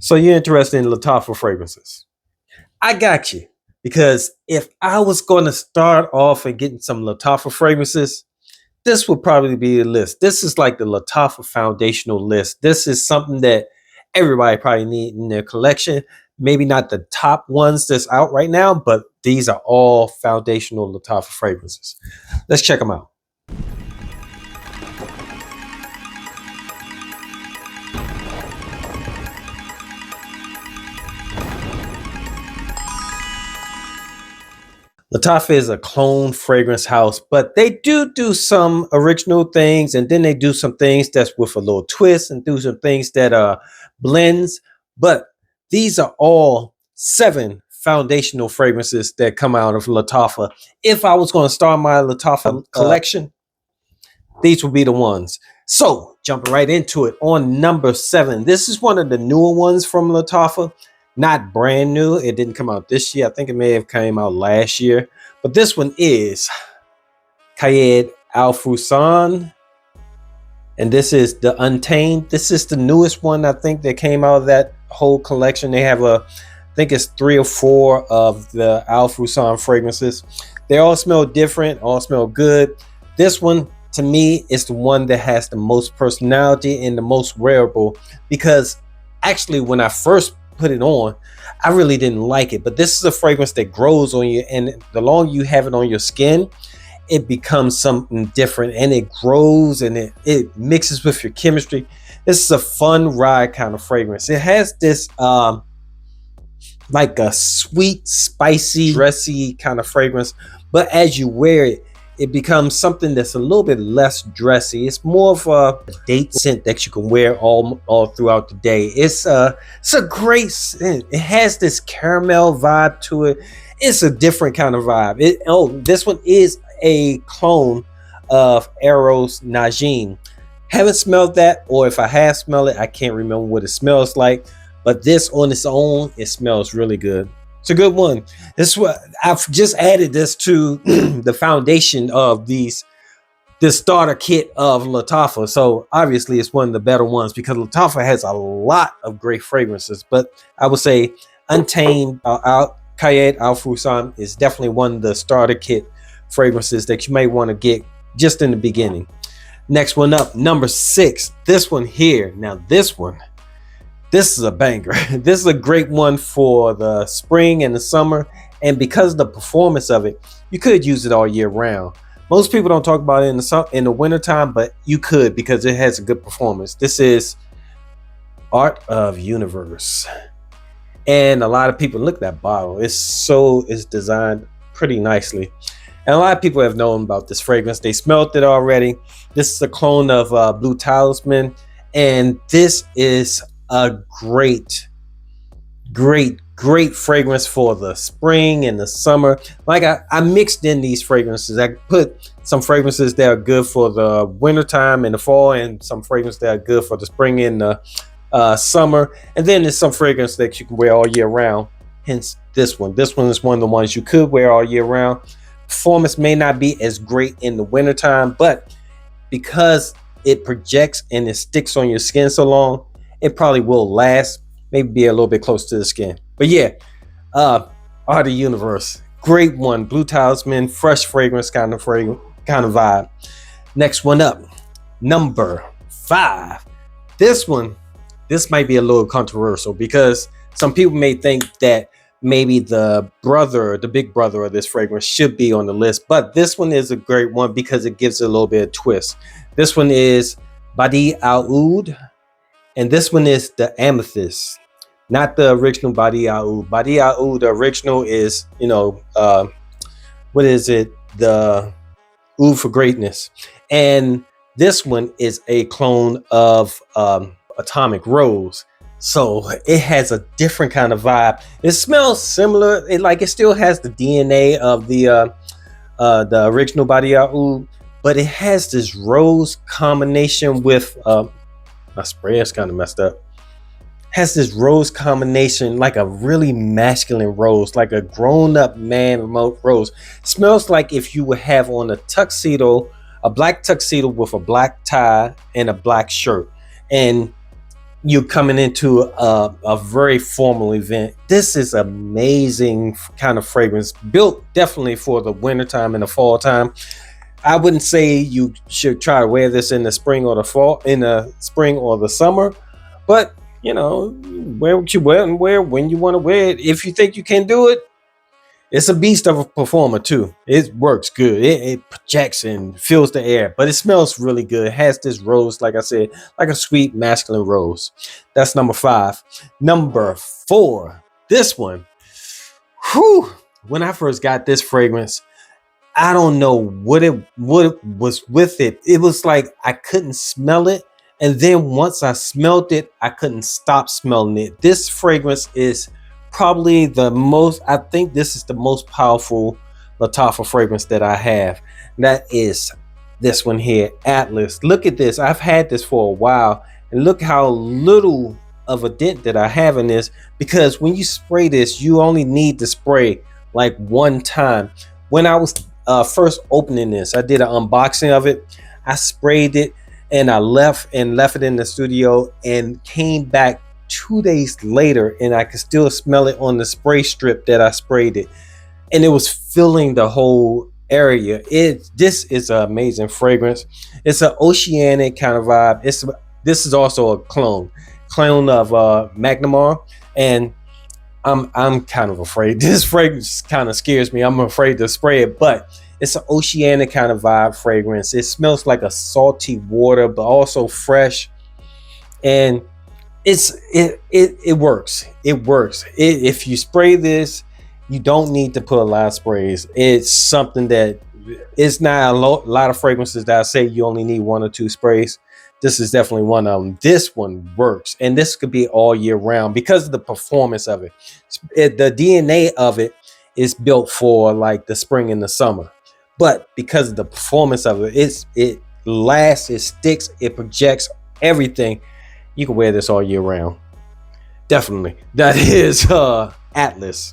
So you're interested in Lattafa fragrances? I got you. Because if I was going to start off and getting some Lattafa fragrances, this would probably be the list. This is like the Lattafa foundational list. This is something that everybody probably need in their collection. Maybe not the top ones that's out right now, but these are all foundational Lattafa fragrances. Let's check them out. Lattafa is a clone fragrance house, but they do some original things, and then they do some things that's with a little twist, and do some things that blends. But these are all 7 foundational fragrances that come out of Lattafa. If I was going to start my Lattafa collection, these would be the ones. So jumping right into it, on number 7, this is one of the newer ones from Lattafa. Not brand new. It didn't come out this year. I think it may have came out last year. But this one is Kayed Al Fusan. And this is the Untamed. This is the newest one, I think, that came out of that whole collection. They have I think it's 3 or 4 of the Al Fusan fragrances. They all smell different, all smell good. This one, to me, is the one that has the most personality and the most wearable, because actually when I first put it on, I really didn't like it, but this is a fragrance that grows on you, and the longer you have it on your skin, it becomes something different, and it grows, and it mixes with your chemistry. This is a fun ride kind of fragrance. It has this like a sweet, spicy, dressy kind of fragrance, but as you wear it, it becomes something that's a little bit less dressy. It's more of a date scent that you can wear all throughout the day. It's a great scent. It has this caramel vibe to it. It's a different kind of vibe. This one is a clone of Eros Najim. Haven't smelled that, or if I have smelled it, I can't remember what it smells like. But this on its own, it smells really good. It's a good one. This is what I've just added this to the foundation of the starter kit of Lattafa. So obviously it's one of the better ones, because Lattafa has a lot of great fragrances. But I would say Untamed Kayed Al Fusan is definitely one of the starter kit fragrances that you may want to get just in the beginning. Next one up, number 6. This one here. Now this is a banger. This is a great one for the spring and the summer. And because of the performance of it, you could use it all year round. Most people don't talk about it in the wintertime, but you could, because it has a good performance. This is Art of Universe. And a lot of people, look at that bottle. It's designed pretty nicely. And a lot of people have known about this fragrance. They smelled it already. This is a clone of Blue Talisman. And this is a great fragrance for the spring and the summer. Like I mixed in these fragrances. I put some fragrances that are good for the wintertime and the fall, and some fragrances that are good for the spring and the summer. And then there's some fragrance that you can wear all year round. Hence this one. This one is one of the ones you could wear all year round. Performance may not be as great in the wintertime, but because it projects and it sticks on your skin so long, it probably will last, maybe be a little bit close to the skin. But yeah, Art of Universe, great one. Blue Talisman, fresh fragrance kind of vibe. Next one up, number 5. This might be a little controversial, because some people may think that maybe the big brother of this fragrance should be on the list, but this one is a great one because it gives it a little bit of twist. This one is Bade'e Oud. And this one is the Amethyst, not the original Bade'e Oud. Bade'e Oud, the original is, what is it? The Oud for Greatness. And this one is a clone of Atomic Rose. So it has a different kind of vibe. It smells similar. It still has the DNA of the original Bade'e Oud, but it has this rose combination with my spray is kind of messed up. Has this rose combination, like a really masculine rose, like a grown-up man rose. Smells like if you would have on a black tuxedo with a black tie and a black shirt. And you're coming into a very formal event. This is amazing kind of fragrance, built definitely for the wintertime and the fall time. I wouldn't say you should try to wear this in the spring or the fall, in the spring or the summer, but you know, wear what you wear and wear when you want to wear it. If you think you can do it, it's a beast of a performer too. It works good. It projects and fills the air, but it smells really good. It has this rose, like I said, like a sweet masculine rose. That's number 5. Number 4, this one. Whew. When I first got this fragrance, I don't know what was with it. It was like I couldn't smell it. And then once I smelled it, I couldn't stop smelling it. This fragrance is probably I think this is the most powerful Lattafa fragrance that I have. That is this one here, Atlas. Look at this. I've had this for a while, and look how little of a dent that I have in this, because when you spray this, you only need to spray like one time. When I was first opening this, I did an unboxing of it. I sprayed it and I left it in the studio and came back 2 days later, and I could still smell it on the spray strip that I sprayed it, and it was filling the whole area. This is an amazing fragrance. It's an oceanic kind of vibe. This is also a clone of Magnamar, and I'm kind of afraid. This fragrance kind of scares me. I'm afraid to spray it, but it's an oceanic kind of vibe fragrance. It smells like a salty water, but also fresh, and it works. If you spray this, you don't need to put a lot of sprays. It's something that it's not a lot of fragrances that I say you only need 1 or 2 sprays. This is definitely one of them. This one works, and this could be all year round because of the performance of it. The DNA of it is built for like the spring and the summer, but because of the performance of it, it lasts, it sticks, it projects everything. You can wear this all year round. Definitely. That is Atlas.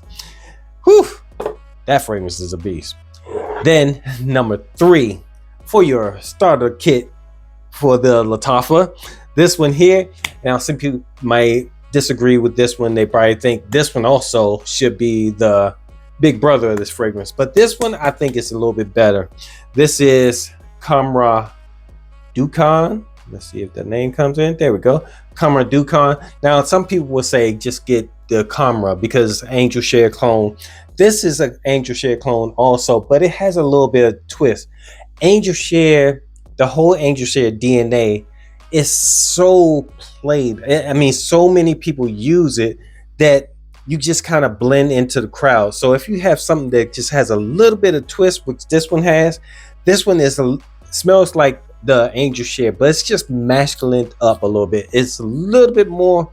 Whew. That fragrance is a beast. Then number 3 for your starter kit for the Lattafa. This one here. Now some people might disagree with this one. They probably think this one also should be the big brother of this fragrance. But this one I think is a little bit better. This is Camera Dukan. Let's see if the name comes in. There we go. Camera Dukan. Now, some people will say just get the Camera because Angel Share clone. This is an Angel Share clone also, but it has a little bit of twist. Angel Share, the whole Angel Share DNA is so played. I mean, so many people use it that you just kind of blend into the crowd. So if you have something that just has a little bit of twist, which this one has, this one smells like the Angel Share, but it's just masculine up a little bit. It's a little bit more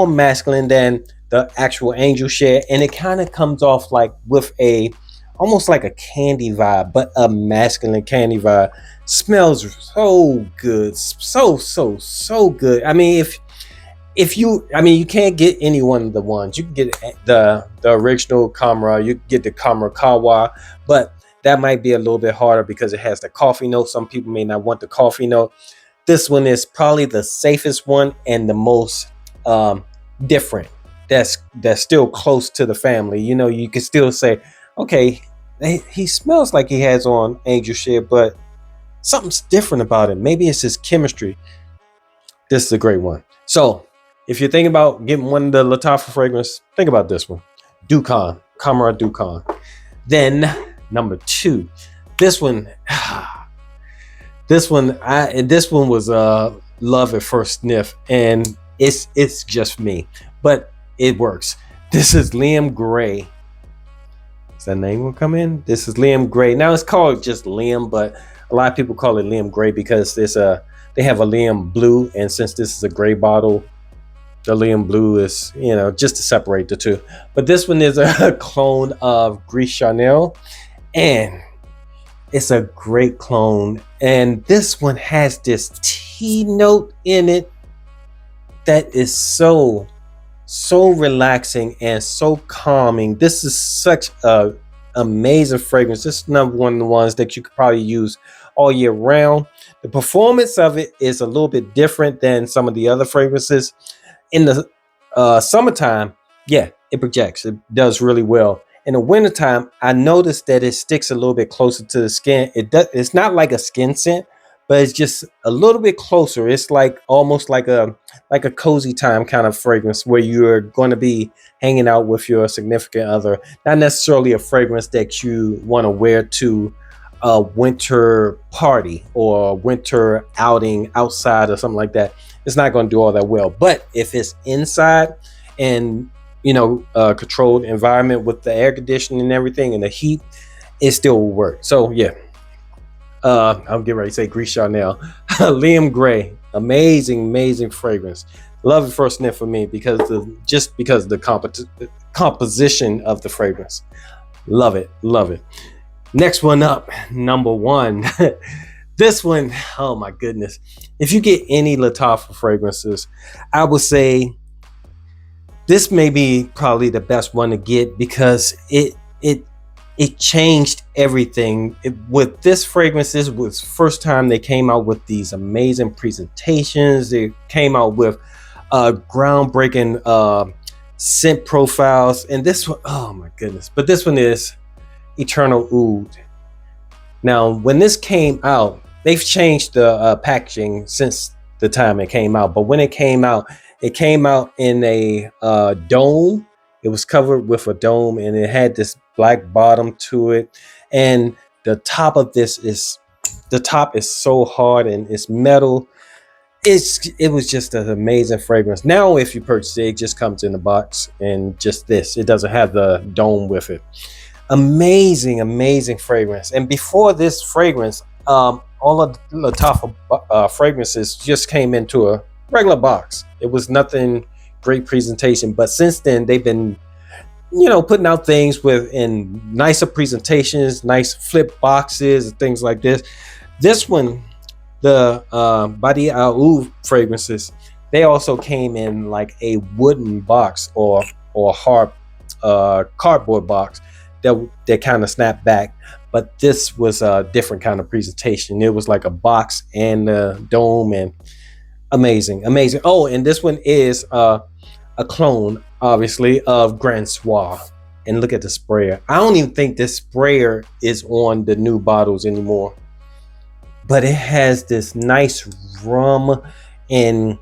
masculine than the actual Angel Share, and it kind of comes off like with almost like a candy vibe, but a masculine candy vibe. Smells so good, so good. I mean, you can't get any one of the ones. You can get the original Camera, you can get the Camera Kawa, but that might be a little bit harder because it has the coffee note. Some people may not want the coffee note. This one is probably the safest one and the most different. That's still close to the family. You know, you can still say, okay, he smells like he has on Angel Share, but something's different about it. Maybe it's his chemistry. This is a great one. So if you're thinking about getting one of the Lattafa fragrance, think about this one. Dukan, Camera Dukan. Then number 2, this one was love at first sniff, and it's just me, but it works. This is Liam Gray. Is that name will come in? This is Liam Gray. Now it's called just Liam, but a lot of people call it Liam Gray because they have a Liam Blue, and since this is a gray bottle, the Liam Blue is, just to separate the two. But this one is a clone of Gris Chanel, and it's a great clone. And this one has this tea note in it that is so relaxing and so calming. This is such a amazing fragrance. This is number one of the ones that you could probably use all year round. The performance of it is a little bit different than some of the other fragrances. In the summertime, yeah, it projects. It does really well. In the wintertime, I noticed that it sticks a little bit closer to the skin. It's not like a skin scent, but it's just a little bit closer. It's like almost like a cozy time kind of fragrance where you're going to be hanging out with your significant other. Not necessarily a fragrance that you want to wear to a winter party or a winter outing outside or something like that. It's not going to do all that well. But if it's inside and controlled environment with the air conditioning and everything and the heat, it still will work. So yeah, I'm getting ready to say Grease Chanel. Liam Gray, amazing fragrance. Love it for a sniff for me because the composition of the fragrance. Love it. Next one up, number one. This one, oh my goodness. If you get any Lattafa fragrances, I would say this may be probably the best one to get because it changed everything. With this fragrance, this was first time they came out with these amazing presentations. They came out with groundbreaking scent profiles. And this one, oh my goodness. But this one is Eternal Oud. Now, when this came out, they've changed the packaging since the time it came out. But when it came out in a dome. It was covered with a dome and it had this black bottom to it. And the top is so hard and it's metal. It was just an amazing fragrance. Now, if you purchase it, it just comes in the box and just this. It doesn't have the dome with it. Amazing fragrance. And before this fragrance, all of the Lattafa fragrances just came into a regular box. It was nothing great presentation, but since then they've been putting out things in nicer presentations, nice flip boxes and things like this. This one, the Bade'e fragrances, they also came in like a wooden box or hard cardboard box that kind of snapped back. But this was a different kind of presentation. It was like a box and a dome, and amazing. Oh, and this one is a clone, obviously, of Grand Soir. And look at the sprayer. I don't even think this sprayer is on the new bottles anymore. But it has this nice rum and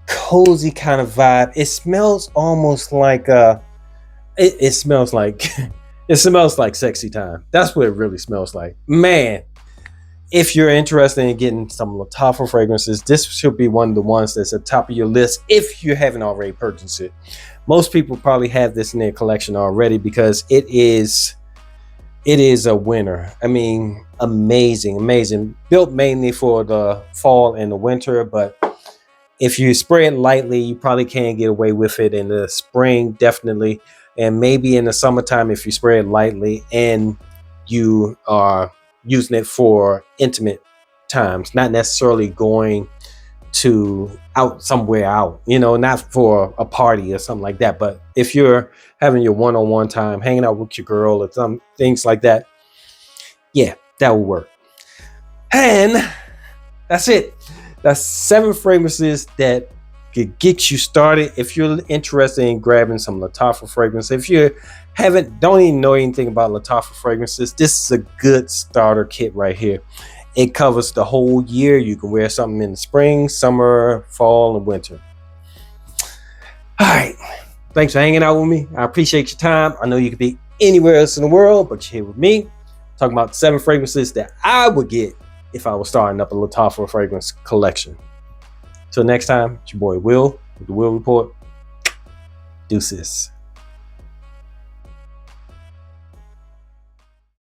cozy kind of vibe. It smells almost like it smells like it smells like sexy time. That's what it really smells like. Man, if you're interested in getting some Lattafa fragrances, this should be one of the ones that's at the top of your list if you haven't already purchased it. Most people probably have this in their collection already because it is a winner. I mean, amazing. Built mainly for the fall and the winter, but if you spray it lightly, you probably can't get away with it in the spring, definitely. And maybe in the summertime, if you spray it lightly and you are using it for intimate times, not necessarily going to somewhere out, not for a party or something like that. But if you're having your one-on-one time, hanging out with your girl or some things like that, yeah, that will work. And that's it. That's 7 fragrances that could get you started if you're interested in grabbing some Lattafa fragrance. If you don't even know anything about Lattafa fragrances, this is a good starter kit right here. It covers the whole year. You can wear something in the spring, summer, fall, and winter. All right. Thanks for hanging out with me. I appreciate your time. I know you could be anywhere else in the world, but you're here with me, talking about 7 fragrances that I would get if I was starting up a Lattafa fragrance collection. Till next time, it's your boy Will with the Will Report. Deuces.